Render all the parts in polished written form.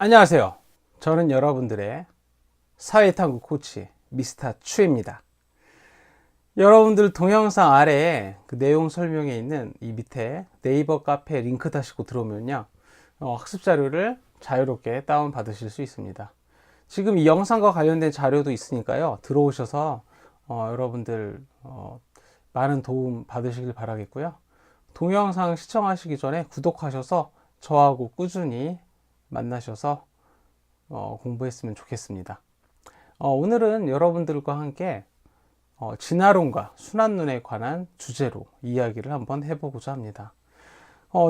안녕하세요. 저는 여러분들의 사회탐구 코치 미스터 추입니다. 여러분들 동영상 아래에 그 내용 설명에 있는 이 밑에 네이버 카페 링크 다시고 들어오면요, 학습 자료를 자유롭게 다운 받으실 수 있습니다. 지금 이 영상과 관련된 자료도 있으니까요, 들어오셔서 여러분들 많은 도움 받으시길 바라겠고요. 동영상 시청하시기 전에 구독하셔서 저하고 꾸준히 만나셔서 공부했으면 좋겠습니다. 오늘은 여러분들과 함께 진화론과 순환론에 관한 주제로 이야기를 한번 해보고자 합니다.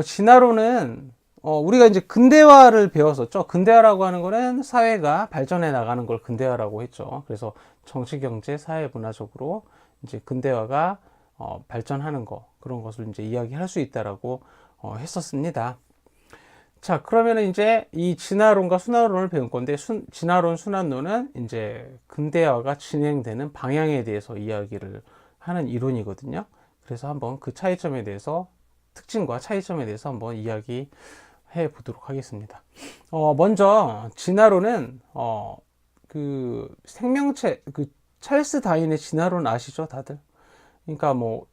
진화론은 우리가 이제 근대화를 배웠었죠. 근대화라고 하는 거는 사회가 발전해 나가는 걸 근대화라고 했죠. 그래서 정치, 경제, 사회, 문화적으로 이제 근대화가 발전하는 거, 그런 것을 이제 이야기할 수 있다라고 했었습니다. 자, 그러면은 이제 이 진화론과 순환론을 배울 건데, 진화론, 순환론은 이제 근대화가 진행되는 방향에 대해서 이야기를 하는 이론이거든요. 그래서 한번 그 차이점에 대해서, 특징과 차이점에 대해서 한번 이야기해 보도록 하겠습니다. 먼저 진화론은 그 생명체, 그 찰스 다윈의 진화론 아시죠, 다들? 그러니까 뭐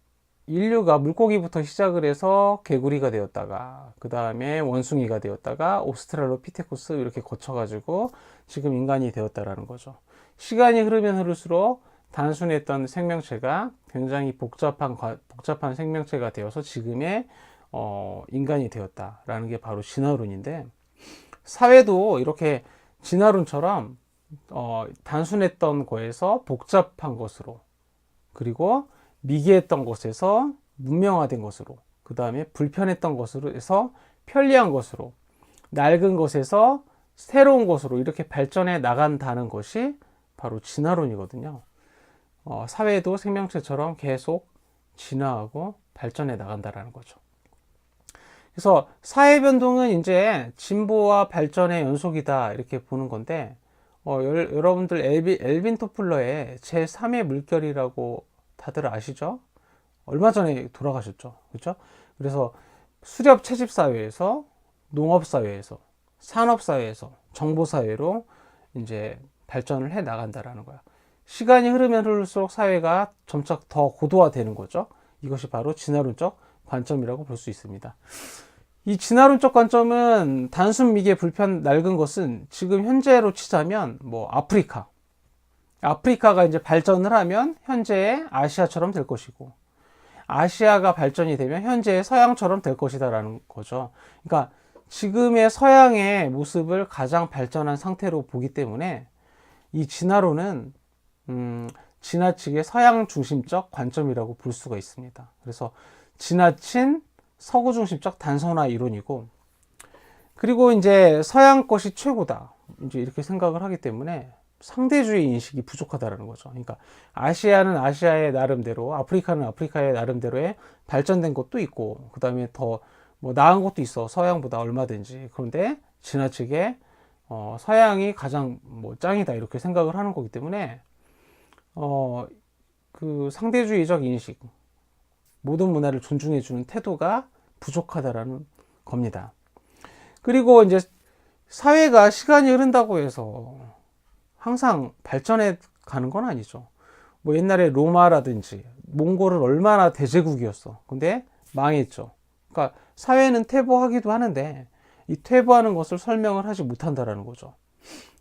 인류가 물고기부터 시작을 해서 개구리가 되었다가, 그 다음에 원숭이가 되었다가 오스트랄로피테쿠스 이렇게 거쳐가지고 지금 인간이 되었다라는 거죠. 시간이 흐르면 흐를수록 단순했던 생명체가 굉장히 복잡한 생명체가 되어서 지금의 인간이 되었다라는 게 바로 진화론인데, 사회도 이렇게 진화론처럼 단순했던 거에서 복잡한 것으로, 그리고 미개했던 것에서 문명화된 것으로, 그 다음에 불편했던 것으로 해서 편리한 것으로, 낡은 것에서 새로운 것으로 이렇게 발전해 나간다는 것이 바로 진화론이거든요. 사회도 생명체처럼 계속 진화하고 발전해 나간다는 거죠. 그래서 사회 변동은 이제 진보와 발전의 연속이다, 이렇게 보는 건데, 여러분들 엘빈 토플러의 제3의 물결이라고 다들 아시죠? 얼마 전에 돌아가셨죠. 그렇죠? 그래서 수렵 채집 사회에서 농업 사회에서 산업 사회에서 정보 사회로 이제 발전을 해 나간다라는 거야. 시간이 흐르면 흐를수록 사회가 점차 더 고도화되는 거죠. 이것이 바로 진화론적 관점이라고 볼 수 있습니다. 이 진화론적 관점은 단순 미개 불편 낡은 것은 지금 현재로 치자면 뭐 아프리카가 이제 발전을 하면 현재의 아시아처럼 될 것이고, 아시아가 발전이 되면 현재의 서양처럼 될 것이다라는 거죠. 그러니까 지금의 서양의 모습을 가장 발전한 상태로 보기 때문에 이 진화론은 지나치게 서양 중심적 관점이라고 볼 수가 있습니다. 그래서 지나친 서구 중심적 단선화 이론이고, 그리고 이제 서양 것이 최고다, 이제 이렇게 생각을 하기 때문에 상대주의 인식이 부족하다는 거죠. 그러니까 아시아는 아시아의 나름대로, 아프리카는 아프리카의 나름대로의 발전된 것도 있고, 그 다음에 더 뭐 나은 것도 있어, 서양보다 얼마든지. 그런데 지나치게 서양이 가장 뭐 짱이다, 이렇게 생각을 하는 거기 때문에 그 상대주의적 인식, 모든 문화를 존중해주는 태도가 부족하다라는 겁니다. 그리고 이제 사회가 시간이 흐른다고 해서 항상 발전해 가는 건 아니죠. 뭐 옛날에 로마라든지 몽골은 얼마나 대제국이었어. 근데 망했죠. 그러니까 사회는 퇴보하기도 하는데 이 퇴보하는 것을 설명을 하지 못한다라는 거죠.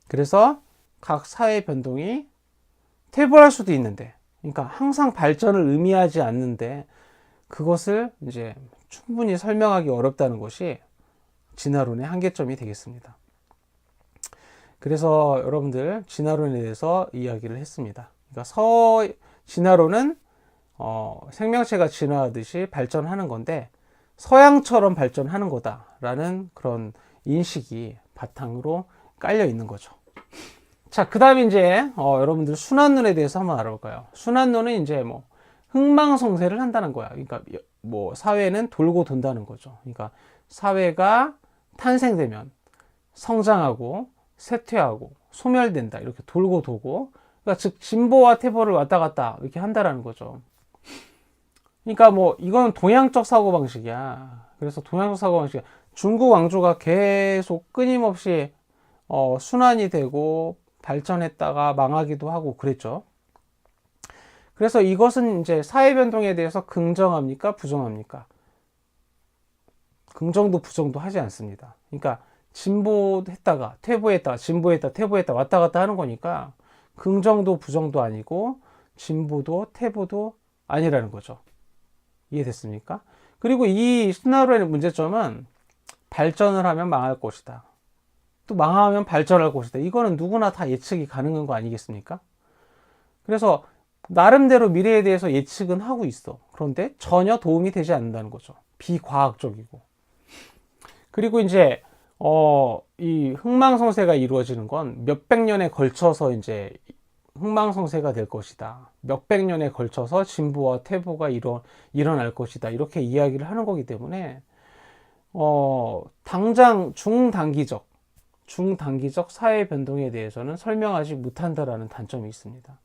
그래서 각 사회 변동이 퇴보할 수도 있는데, 그러니까 항상 발전을 의미하지 않는데 그것을 이제 충분히 설명하기 어렵다는 것이 진화론의 한계점이 되겠습니다. 그래서 여러분들 진화론에 대해서 이야기를 했습니다. 그러니까 진화론은 생명체가 진화하듯이 발전하는 건데 서양처럼 발전하는 거다라는 그런 인식이 바탕으로 깔려 있는 거죠. 자, 그 다음에 이제 여러분들 순환론에 대해서 한번 알아볼까요? 순환론은 이제 뭐 흥망성쇠를 한다는 거야. 그러니까 뭐 사회는 돌고 돈다는 거죠. 그러니까 사회가 탄생되면 성장하고 쇠퇴하고 소멸된다, 이렇게 돌고 도고, 그러니까 즉 진보와 퇴보를 왔다 갔다 이렇게 한다라는 거죠. 그러니까 뭐 이건 동양적 사고방식이야. 그래서 동양적 사고방식, 중국 왕조가 계속 끊임없이 순환이 되고 발전했다가 망하기도 하고 그랬죠. 그래서 이것은 이제 사회 변동에 대해서 긍정합니까? 부정합니까? 긍정도 부정도 하지 않습니다. 그러니까 진보했다가 퇴보했다가 진보했다 퇴보했다 왔다 갔다 하는 거니까 긍정도 부정도 아니고 진보도 퇴보도 아니라는 거죠. 이해됐습니까? 그리고 이 시나리오의 문제점은 발전을 하면 망할 것이다. 또 망하면 발전할 것이다. 이거는 누구나 다 예측이 가능한 거 아니겠습니까? 그래서 나름대로 미래에 대해서 예측은 하고 있어. 그런데 전혀 도움이 되지 않는다는 거죠. 비과학적이고. 그리고 이제 이 흥망성쇠가 이루어지는 건 몇백 년에 걸쳐서 이제 흥망성쇠가 될 것이다. 몇백 년에 걸쳐서 진보와 퇴보가 일어날 것이다. 이렇게 이야기를 하는 거기 때문에 당장 중단기적 사회 변동에 대해서는 설명하지 못한다라는 단점이 있습니다.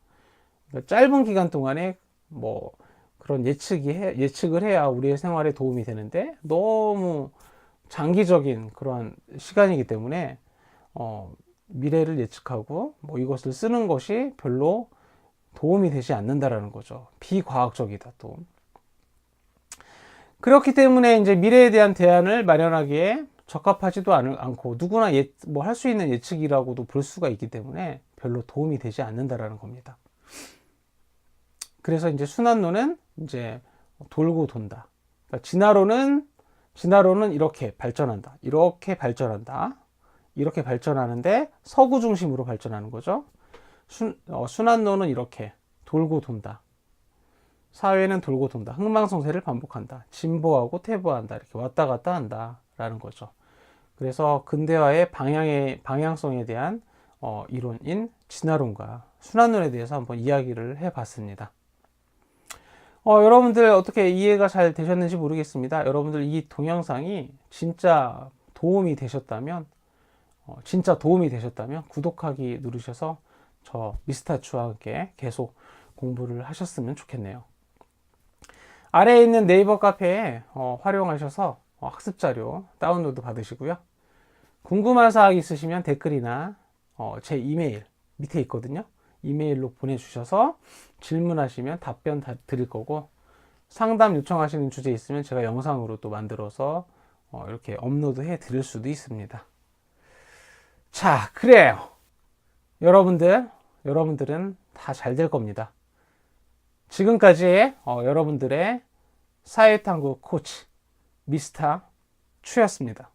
그러니까 짧은 기간 동안에 뭐 그런 예측을 해야 우리의 생활에 도움이 되는데 너무 장기적인 그런 시간이기 때문에 미래를 예측하고 뭐 이것을 쓰는 것이 별로 도움이 되지 않는다라는 거죠. 비과학적이다 또. 그렇기 때문에 이제 미래에 대한 대안을 마련하기에 적합하지도 않고 누구나 뭐 할 수 있는 예측이라고도 볼 수가 있기 때문에 별로 도움이 되지 않는다라는 겁니다. 그래서 이제 순환론은 이제 돌고 돈다. 그러니까 진화론은 이렇게 발전한다. 이렇게 발전한다. 이렇게 발전하는데 서구 중심으로 발전하는 거죠. 순환론은 이렇게 돌고 돈다. 사회는 돌고 돈다. 흥망성쇠를 반복한다. 진보하고 퇴보한다. 이렇게 왔다 갔다 한다. 라는 거죠. 그래서 근대화의 방향성에 대한 이론인 진화론과 순환론에 대해서 한번 이야기를 해봤습니다. 여러분들 어떻게 이해가 잘 되셨는지 모르겠습니다. 여러분들 이 동영상이 진짜 도움이 되셨다면 구독하기 누르셔서 저 미스터추와 함께 계속 공부를 하셨으면 좋겠네요. 아래에 있는 네이버 카페에 활용하셔서 학습 자료 다운로드 받으시고요. 궁금한 사항 있으시면 댓글이나 제 이메일 밑에 있거든요. 이메일로 보내주셔서 질문하시면 답변 드릴 거고, 상담 요청하시는 주제 있으면 제가 영상으로 또 만들어서 이렇게 업로드 해 드릴 수도 있습니다. 자, 그래요. 여러분들은 다 잘 될 겁니다. 지금까지 여러분들의 사회탐구 코치 미스터 추였습니다.